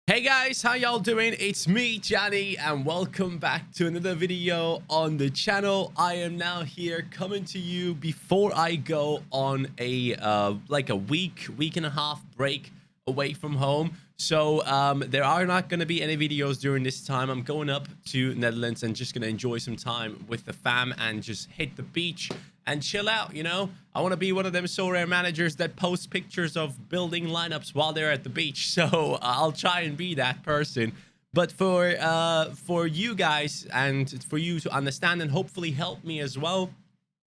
Hey guys, how y'all doing? It's me, Johnny, and welcome back to another video on the channel. I am now here coming to you before I go on a like a week and a half break away from home. So there are not going to be any videos during this time. I'm going up to Netherlands and just going to enjoy some time with the fam and just hit the beach and chill out, you know? I want to be one of them Sorare managers that post pictures of building lineups while they're at the beach. So I'll try and be that person. But for you guys and for you to understand and hopefully help me as well,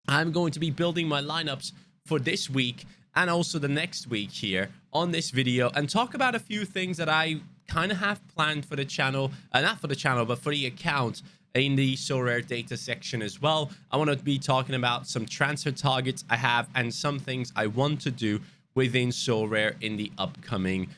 I'm going to be building my lineups for this week and also the next week here on this video and talk about a few things that I kind of have planned for the channel, not for the channel, but for the account in the Sorare data section as well. I want to be talking about some transfer targets I have and some things I want to do within Sorare in the upcoming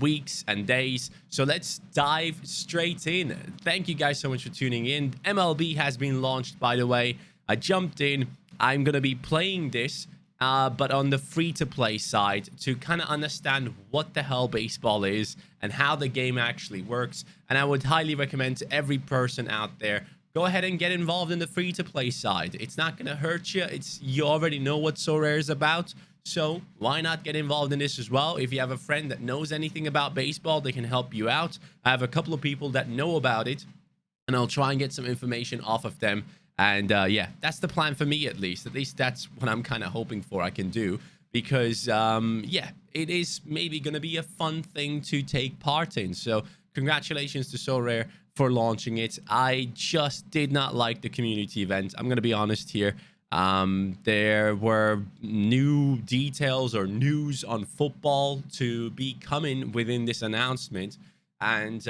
weeks and days. So let's dive straight in. Thank you guys so much for tuning in. MLB has been launched, by the way. I jumped in. I'm going to be playing this, but on the free-to-play side to kind of understand what the hell baseball is and how the game actually works. And I would highly recommend to every person out there, go ahead and get involved in the free-to-play side. It's not going to hurt you. You already know what Sorare is about. So why not get involved in this as well? If you have a friend that knows anything about baseball, they can help you out. I have a couple of people that know about it, and I'll try and get some information off of them. And yeah, that's the plan for me, at least. At least that's what I'm kind of hoping for I can do. Because, yeah, it is maybe going to be a fun thing to take part in. So congratulations to Sorare for launching it. I just did not like the community event. I'm going to be honest here. There were new details or news on football to be coming within this announcement. And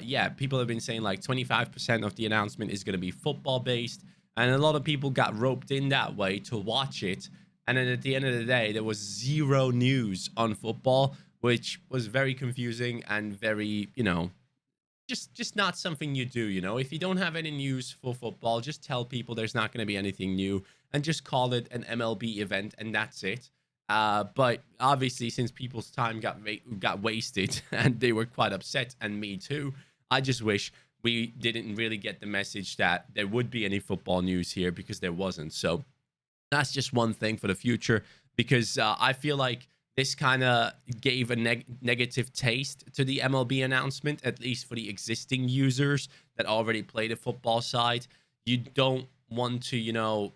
yeah, people have been saying like 25% of the announcement is going to be football based. And a lot of people got roped in that way to watch it. And then at the end of the day, there was zero news on football, which was very confusing and very, you know, just not something you do, you know. If you don't have any news for football, just tell people there's not going to be anything new and just call it an MLB event and that's it. But obviously, since people's time got wasted and they were quite upset, and me too, I just wish we didn't really get the message that there would be any football news here, because there wasn't. So that's just one thing for the future, because I feel like this kind of gave a negative taste to the MLB announcement, at least for the existing users that already play the football side. You don't want to, you know,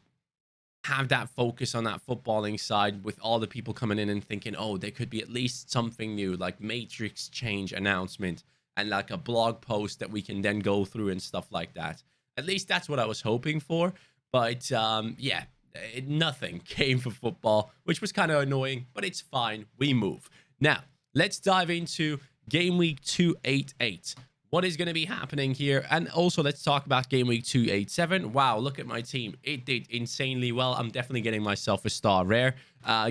have that focus on that footballing side with all the people coming in and thinking, oh, there could be at least something new, like matrix change announcement and like a blog post that we can then go through and stuff like that. At least that's what I was hoping for. But yeah, nothing came for football, which was kind of annoying, but it's fine. We move. Now, let's dive into Game Week 288. What is going to be happening here? And also, let's talk about Game Week 287. Wow, look at my team. It did insanely well. I'm definitely getting myself a star rare.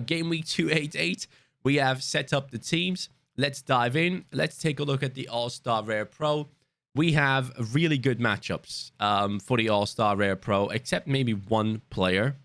Game Week 288, we have set up the teams. Let's dive in. Let's take a look at the All-Star Rare Pro. We have really good matchups for the All-Star Rare Pro, except maybe one player.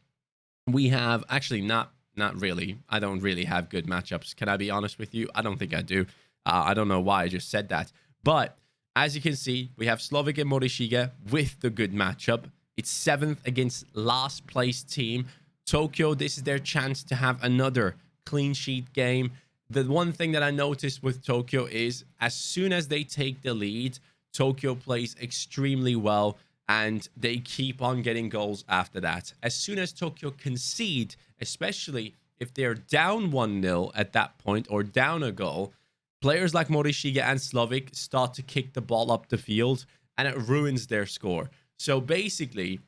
We have actually not really. I don't really have good matchups. Can I be honest with you? I don't think I do. I don't know why I just said that. But as you can see, we have Slovic and Morishiga with the good matchup. It's 7th against last place team. Tokyo, this is their chance to have another clean sheet game. The one thing that I noticed with Tokyo is as soon as they take the lead, Tokyo plays extremely well and they keep on getting goals after that. As soon as Tokyo concede, especially if they're down 1-0 at that point or down a goal, players like Morishiga and Slovic start to kick the ball up the field and it ruins their score. So basically,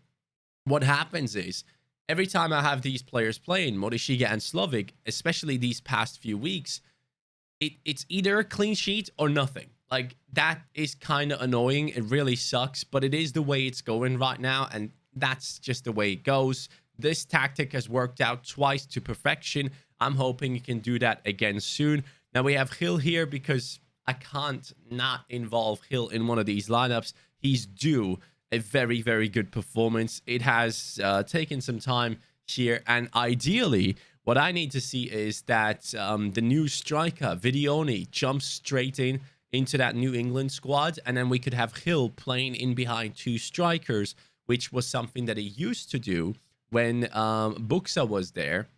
what happens is every time I have these players playing, Morishiga and Slovic, especially these past few weeks, it's either a clean sheet or nothing. Like, that is kind of annoying. It really sucks, but it is the way it's going right now, and that's just the way it goes. This tactic has worked out twice to perfection. I'm hoping you can do that again soon. Now, we have Hill here because I can't not involve Hill in one of these lineups. He's due a very, very good performance. It has taken some time here, and ideally, what I need to see is that the new striker, Vidioni, jumps straight in, into that New England squad, and then we could have Hill playing in behind two strikers, which was something that he used to do when Buxa was there.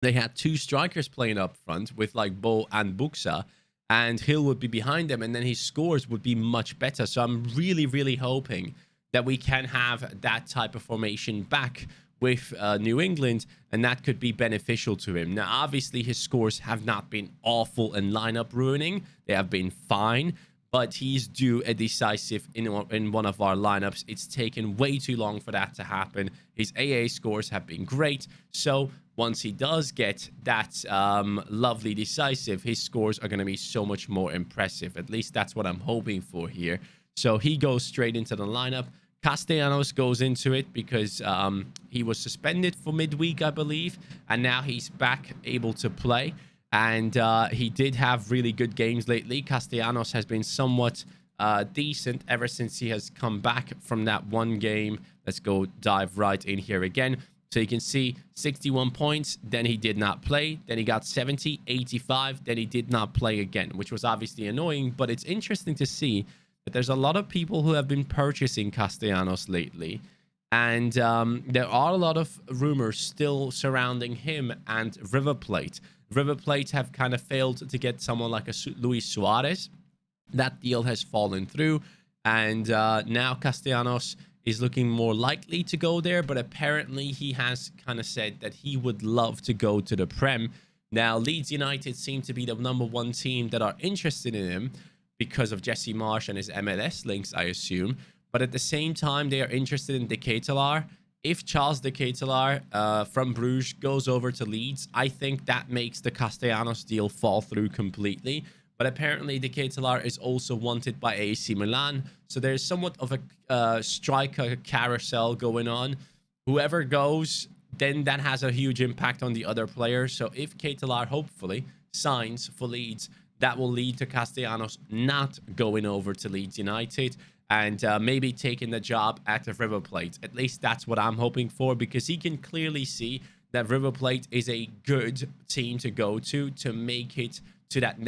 They had two strikers playing up front with like Bo and Buxa, and Hill would be behind them, and then his scores would be much better. So I'm really, really hoping that we can have that type of formation back with New England, and that could be beneficial to him. Now, obviously, his scores have not been awful and lineup ruining. They have been fine, but he's due a decisive in one of our lineups. It's taken way too long for that to happen. His AA scores have been great, so once he does get that lovely decisive, his scores are going to be so much more impressive. At least that's what I'm hoping for here. So he goes straight into the lineup. Castellanos goes into it because he was suspended for midweek, I believe, and now he's back able to play. And he did have really good games lately. Castellanos has been somewhat decent ever since he has come back from that one game. Let's go dive right in here again. So you can see 61 points, then he did not play, then he got 70, 85, then he did not play again, which was obviously annoying, but it's interesting to see that there's a lot of people who have been purchasing Castellanos lately, and there are a lot of rumors still surrounding him and River Plate. River Plate have kind of failed to get someone like a Luis Suarez. That deal has fallen through, and now Castellanos is looking more likely to go there, but apparently he has kind of said that he would love to go to the Prem. Now, Leeds United seem to be the #1 team that are interested in him because of Jesse Marsh and his MLS links, I assume. But at the same time, they are interested in De Ketelaar. If Charles De Ketelaar from Bruges goes over to Leeds, I think that makes the Castellanos deal fall through completely. But apparently, De Ketelaar is also wanted by AC Milan. So there's somewhat of a striker carousel going on. Whoever goes, then that has a huge impact on the other players. So if Ketelaar hopefully signs for Leeds, that will lead to Castellanos not going over to Leeds United and maybe taking the job at the River Plate. At least that's what I'm hoping for, because he can clearly see that River Plate is a good team to go to make it to that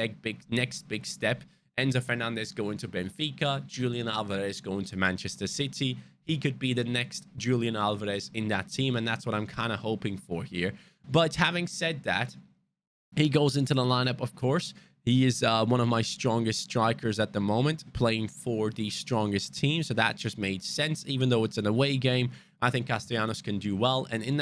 next big step. Enzo Fernandez going to Benfica, Julian Alvarez going to Manchester City. He could be the next Julian Alvarez in that team, and that's what I'm kind of hoping for here. But having said that, he goes into the lineup, of course. He is one of my strongest strikers at the moment, playing for the strongest team. So that just made sense. Even though it's an away game, I think Castellanos can do well. And in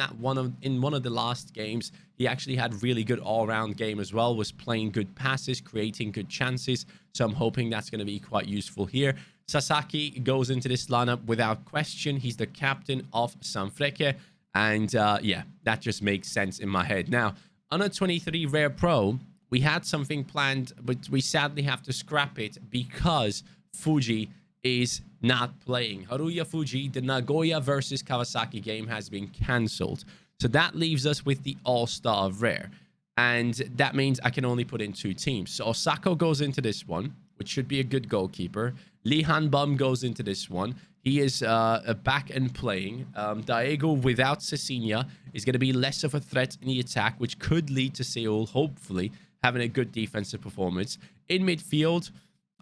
one of the last games, he actually had really good all-round game as well. Was playing good passes, creating good chances. So I'm hoping that's going to be quite useful here. Sasaki goes into this lineup without question. He's the captain of Sanfrecce. And yeah, that just makes sense in my head. Now, on a 23 Rare Pro, we had something planned, but we sadly have to scrap it because Fuji is not playing. Haruya Fuji, the Nagoya versus Kawasaki game, has been cancelled. So that leaves us with the All-Star of Rare. And that means I can only put in 2 teams. So Osako goes into this one, which should be a good goalkeeper. Lee Han Bum goes into this one. He is back and playing. Diego without Cecilia is going to be less of a threat in the attack, which could lead to Seoul, hopefully, having a good defensive performance. In midfield,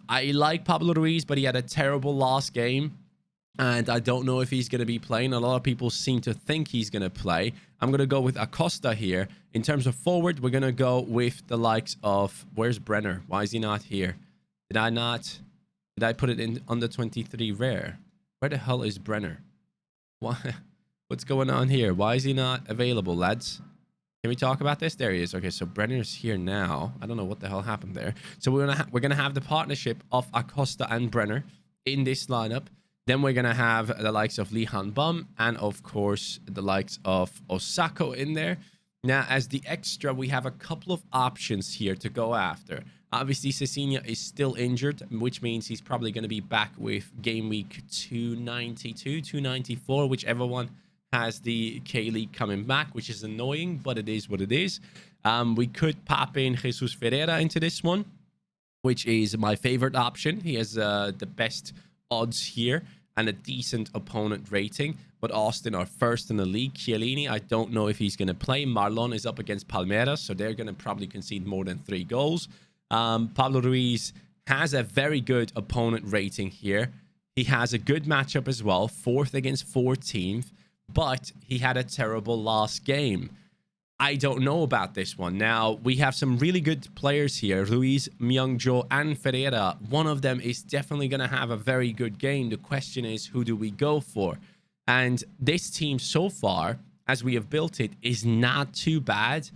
I like Pablo Ruiz, but he had a terrible last game, and I don't know if he's going to be playing. A lot of people seem to think he's going to play. I'm going to go with Acosta here. In terms of forward, we're going to go with the likes of... Where's Brenner? Why is he not here? Did I put it in under 23 Rare? Where the hell is Brenner? What's going on here? Why is he not available, lads? Can we talk about this? There he is. Okay, so Brenner's here now. I don't know what the hell happened there. So we're gonna have the partnership of Acosta and Brenner in this lineup. Then we're gonna have the likes of Lee Han Bum and of course the likes of Osako in there. Now, as the extra, we have a couple of options here to go after. Obviously, Cecilia is still injured, which means he's probably going to be back with game week 292, 294, whichever one has the K-League coming back, which is annoying, but it is what it is. We could pop in Jesus Ferreira into this one, which is my favorite option. He has the best odds here and a decent opponent rating. But Austin are first in the league. Chiellini, I don't know if he's going to play. Marlon is up against Palmeiras, so they're going to probably concede more than 3 goals. Pablo Ruiz has a very good opponent rating here. He has a good matchup as well, 4th against 14th, but he had a terrible last game. I don't know about this one. Now, we have some really good players here, Ruiz, Myungjo, and Ferreira. One of them is definitely going to have a very good game. The question is, who do we go for? And this team so far, as we have built it, is not too bad,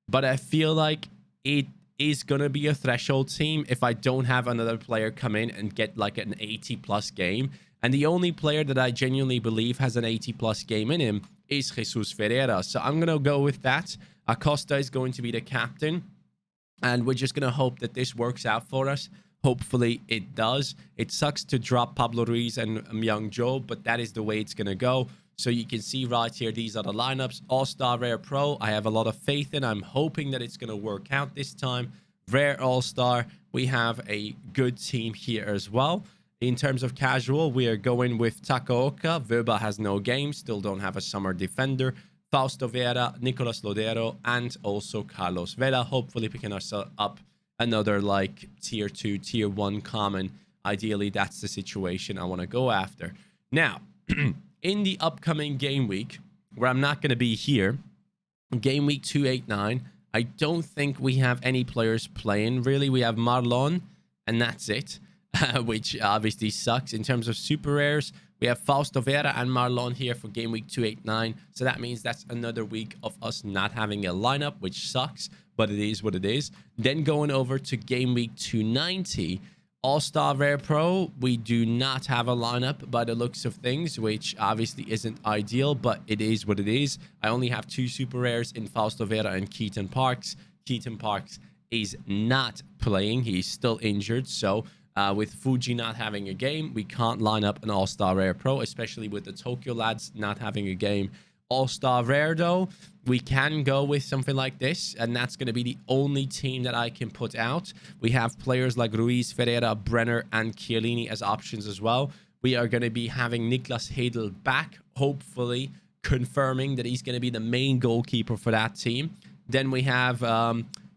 but I feel like it is going to be a threshold team if I don't have another player come in and get like an 80+ game. And the only player that I genuinely believe has an 80+ game in him is Jesus Ferreira. So I'm going to go with that. Acosta is going to be the captain. And we're just going to hope that this works out for us. Hopefully it does. It sucks to drop Pablo Ruiz and Myungjo, but that is the way it's going to go. So you can see right here, these are the lineups. All-Star Rare Pro, I have a lot of faith in. I'm hoping that it's going to work out this time. Rare All-Star, we have a good team here as well. In terms of casual, we are going with Takaoka. Verba has no game, still don't have a summer defender. Fausto Vera, Nicolas Lodero, and also Carlos Vela. Hopefully picking ourselves up another like tier 2, tier 1 common. Ideally, that's the situation I want to go after. Now, in the upcoming game week, where I'm not going to be here, game week 289, I don't think we have any players playing. Really, we have Marlon, and that's it. Which obviously sucks. In terms of super rares, we have Fausto Vera and Marlon here for game week 289. So that means that's another week of us not having a lineup, which sucks, but it is what it is. Then going over to game week 290, All-Star Rare Pro, we do not have a lineup by the looks of things, which obviously isn't ideal, but it is what it is. I only have 2 super rares in Fausto Vera and Keaton Parks. Keaton Parks is not playing. He's still injured, so with Fuji not having a game, we can't line up an All-Star Rare Pro, especially with the Tokyo lads not having a game. All-Star Rare, though, we can go with something like this, and that's going to be the only team that I can put out. We have players like Ruiz, Ferreira, Brenner, and Chiellini as options as well. We are going to be having Niklas Hedel back, hopefully confirming that he's going to be the main goalkeeper for that team. Then we have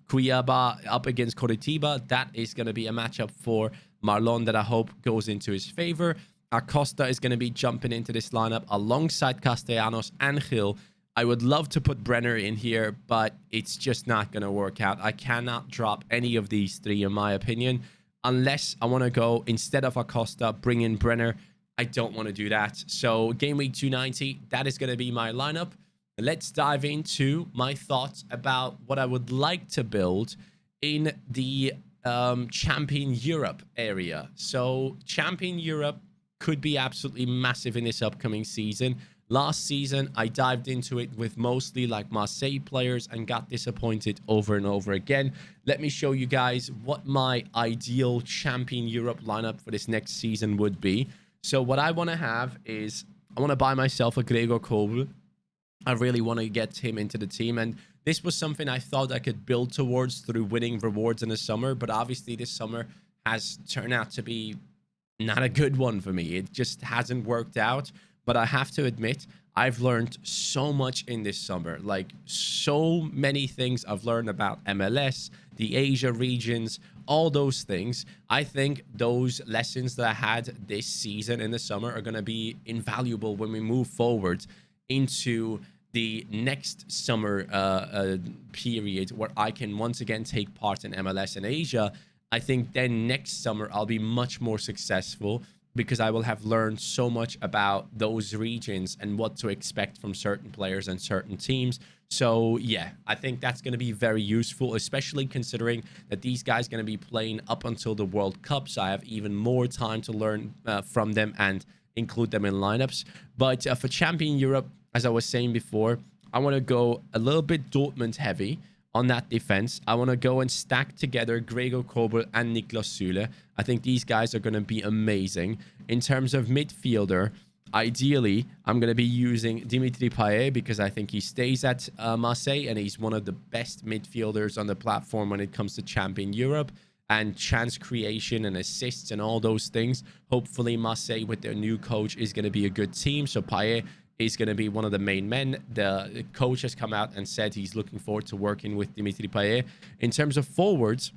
Cuiabá up against Coritiba. That is going to be a matchup for Marlon that I hope goes into his favor. Acosta is going to be jumping into this lineup alongside Castellanos and Gil. I would love to put Brenner in here, but it's just not going to work out. I cannot drop any of these 3, in my opinion, unless I want to go, instead of Acosta, bring in Brenner. I don't want to do that. So game week 290, that is going to be my lineup. Let's dive into my thoughts about what I would like to build in the Champion Europe area. So Champion Europe could be absolutely massive in this upcoming season. Last season, I dived into it with mostly like Marseille players and got disappointed over and over again. Let me show you guys what my ideal Champion Europe lineup for this next season would be. So what I want to have is, I want to buy myself a Gregor Kobel. I really want to get him into the team, and this was something I thought I could build towards through winning rewards in the summer, but obviously this summer has turned out to be not a good one for me. It just hasn't worked out, but I have to admit, I've learned so much in this summer, like so many things I've learned about MLS, the Asia regions, all those things. I think those lessons that I had this season in the summer are going to be invaluable when we move forward into the next summer period where I can once again take part in MLS and Asia. I think then next summer I'll be much more successful because I will have learned so much about those regions and what to expect from certain players and certain teams. So yeah, I think that's going to be very useful, especially considering that these guys are going to be playing up until the World Cup. So I have even more time to learn from them and include them in lineups. But for Champion Europe, as I was saying before, I want to go a little bit Dortmund heavy on that defense. I want to go and stack together Gregor Kobel and Niklas Süle. I think these guys are going to be amazing. In terms of midfielder, ideally, I'm going to be using Dimitri Payet because I think he stays at Marseille and he's one of the best midfielders on the platform when it comes to Champion Europe and chance creation and assists and all those things. Hopefully, Marseille with their new coach is going to be a good team. So Payet is going to be one of the main men. The coach has come out and said he's looking forward to working with Dimitri Payet. In terms of forwards,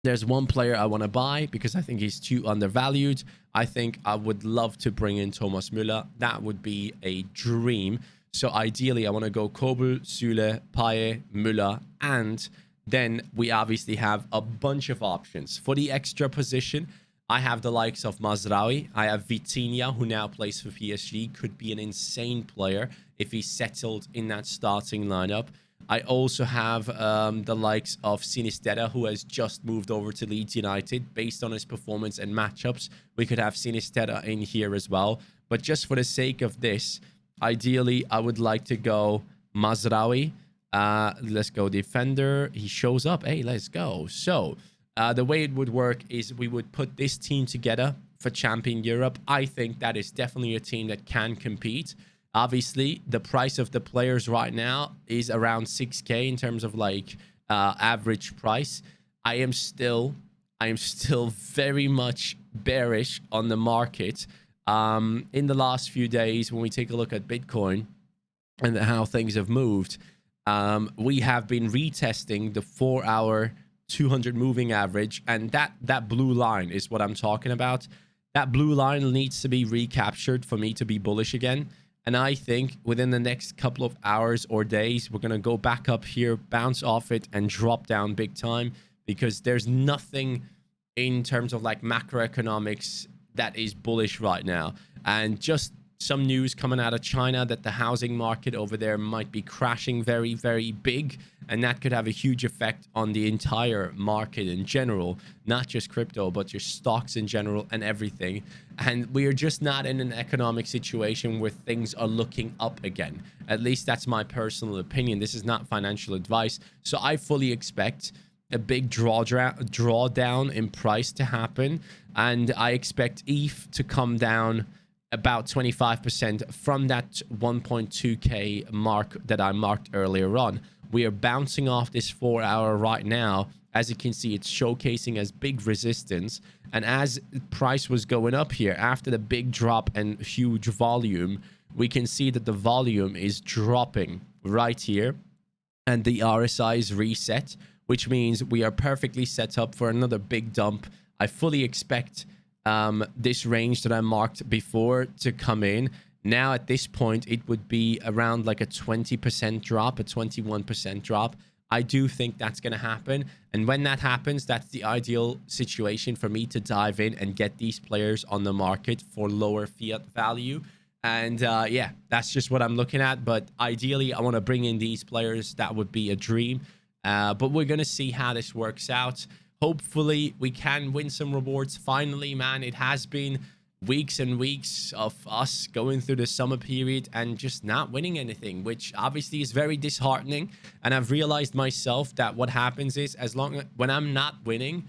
There's one player I want to buy because I think he's too undervalued. I think I would love to bring in Thomas Müller. That would be a dream. So ideally, I want to go Kobel, Süle, Payet, Müller, and then we obviously have a bunch of options. For the extra position, I have the likes of Mazraoui. I have Vitinha, who now plays for PSG. Could be an insane player if he's settled in that starting lineup. I also have the likes of Sinisterra, who has just moved over to Leeds United. Based on his performance and matchups, we could have Sinisterra in here as well. But just for the sake of this, ideally, I would like to go Mazraoui. Let's go defender. He shows up. Hey, let's go. So the way it would work is we would put this team together for Champion Europe. I think that is definitely a team that can compete. Obviously, the price of the players right now is around 6K in terms of like average price. I am still very much bearish on the market. In the last few days, when we take a look at Bitcoin and how things have moved, we have been retesting the 4-hour 200 moving average, and that blue line is what I'm talking about. That blue line needs to be recaptured for me to be bullish again. And I think within the next couple of hours or days, we're going to go back up here, bounce off it, and drop down big time, because there's nothing in terms of like macroeconomics that is bullish right now. And just some news coming out of China that the housing market over there might be crashing very, very big. And that could have a huge effect on the entire market in general, not just crypto, but your stocks in general and everything. And we are just not in an economic situation where things are looking up again. At least that's my personal opinion. This is not financial advice. So I fully expect a big drawdown in price to happen. And I expect ETH to come down about 25% from that 1.2K mark that I marked earlier on. We are bouncing off this 4-hour right now. As you can see, it's showcasing as big resistance. And as price was going up here, after the big drop and huge volume, we can see that the volume is dropping right here. And the RSI is reset, which means we are perfectly set up for another big dump. I fully expect this range that I marked before to come in. Now at this point, it would be around like a 20% drop, a 21% drop. I do think that's going to happen. And when that happens, that's the ideal situation for me to dive in and get these players on the market for lower fiat value. And yeah, that's just what I'm looking at. But ideally, I want to bring in these players. That would be a dream. But we're going to see how this works out. Hopefully, we can win some rewards. Finally, man, it has been weeks and weeks of us going through the summer period and just not winning anything, which obviously is very disheartening. And I've realized myself that what happens is, when I'm not winning,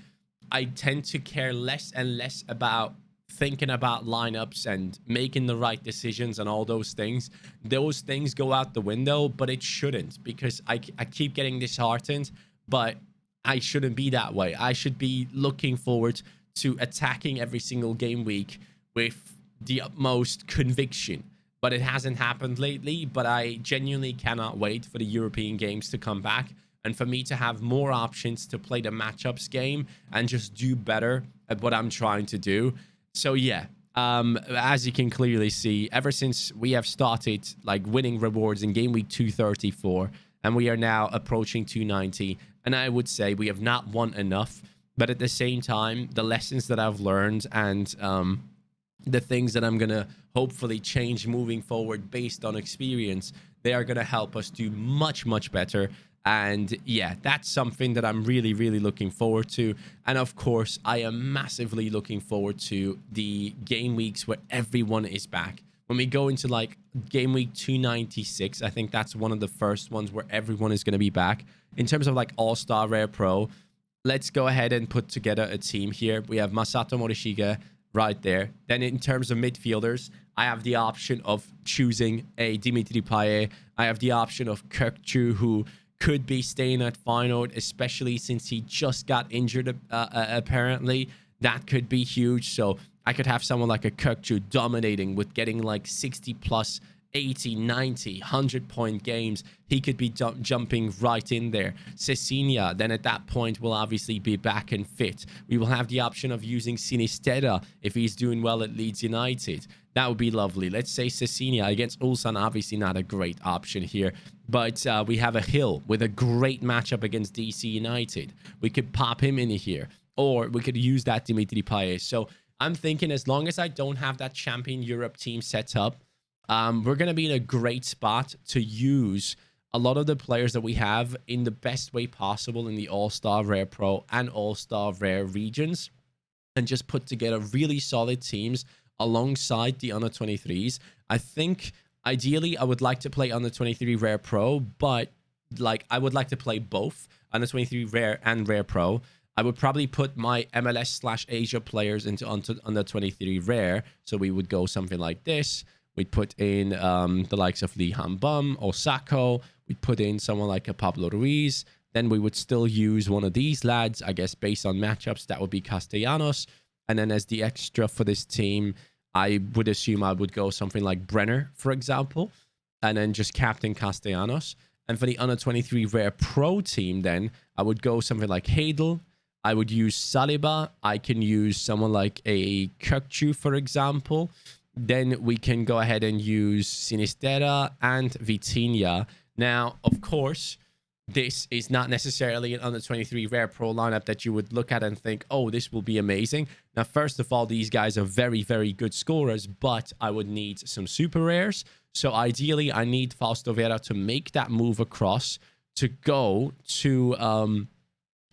I tend to care less and less about thinking about lineups and making the right decisions and all those things. Those things go out the window, but it shouldn't, because I keep getting disheartened. But I shouldn't be that way. I should be looking forward to attacking every single game week with the utmost conviction. But it hasn't happened lately. But I genuinely cannot wait for the European games to come back and for me to have more options to play the matchups game and just do better at what I'm trying to do. So yeah, as you can clearly see, ever since we have started like winning rewards in game week 234, and we are now approaching 290, and I would say we have not won enough. But at the same time, the lessons that I've learned and the things that I'm going to hopefully change moving forward based on experience, they are going to help us do much, much better. And yeah, that's something that I'm really, really looking forward to. And of course, I am massively looking forward to the game weeks where everyone is back. When we go into like game week 296, I think that's one of the first ones where everyone is going to be back. In terms of like All-Star Rare Pro, let's go ahead and put together a team here. We have Masato Morishiga right there. Then in terms of midfielders, I have the option of choosing a Dimitri Payet. I have the option of Kökçü, who could be staying at Feyenoord, especially since he just got injured apparently. That could be huge. So I could have someone like a Kökçü dominating with getting like 60 plus 80, 90, 100-point games, he could be jumping right in there. Cecilia, then at that point, will obviously be back and fit. We will have the option of using Sinistera if he's doing well at Leeds United. That would be lovely. Let's say Cecilia against Ulsan, obviously not a great option here. But we have a Hill with a great matchup against DC United. We could pop him in here. Or we could use that Dimitri Payet. So I'm thinking as long as I don't have that Champion Europe team set up, we're going to be in a great spot to use a lot of the players that we have in the best way possible in the All-Star Rare Pro and All-Star Rare regions, and just put together really solid teams alongside the under 23s. I think ideally I would like to play under 23 Rare Pro, but like I would like to play both under 23 Rare and Rare Pro. I would probably put my MLS/Asia players into under 23 Rare. So we would go something like this. We'd put in the likes of Lee Han-bum or Sacco. We'd put in someone like a Pablo Ruiz. Then we would still use one of these lads, I guess, based on matchups. That would be Castellanos. And then as the extra for this team, I would assume I would go something like Brenner, for example, and then just captain Castellanos. And for the under 23 Rare Pro team, then I would go something like Hadel. I would use Saliba. I can use someone like a Kökçü, for example. Then we can go ahead and use Sinistera and Vitinha. Now, of course, this is not necessarily an under 23 Rare Pro lineup that you would look at and think, oh, this will be amazing. Now, first of all, these guys are very, very good scorers, but I would need some super rares. So ideally, I need Fausto Vera to make that move across to go to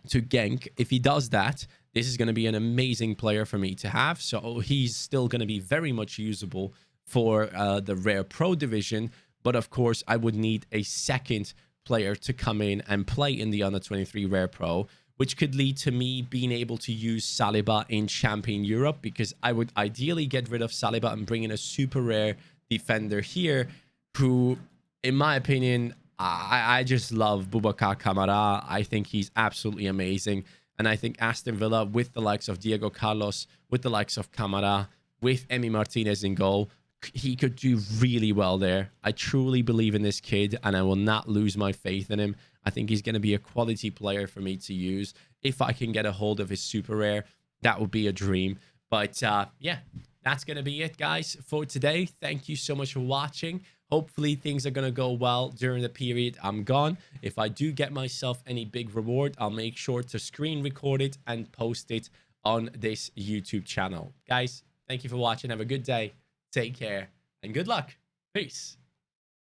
Genk. If he does that, this is going to be an amazing player for me to have. So he's still going to be very much usable for the Rare Pro division. But of course, I would need a second player to come in and play in the under 23 Rare Pro, which could lead to me being able to use Saliba in Champion Europe, because I would ideally get rid of Saliba and bring in a super rare defender here who, in my opinion, I just love Boubacar Kamara. I think he's absolutely amazing. And I think Aston Villa, with the likes of Diego Carlos, with the likes of Kamara, with Emi Martinez in goal, he could do really well there. I truly believe in this kid, and I will not lose my faith in him. I think he's going to be a quality player for me to use. If I can get a hold of his super rare, that would be a dream. But yeah, that's going to be it, guys, for today. Thank you so much for watching. Hopefully things are going to go well during the period I'm gone. If I do get myself any big reward, I'll make sure to screen record it and post it on this YouTube channel. Guys, thank you for watching. Have a good day. Take care and good luck. Peace.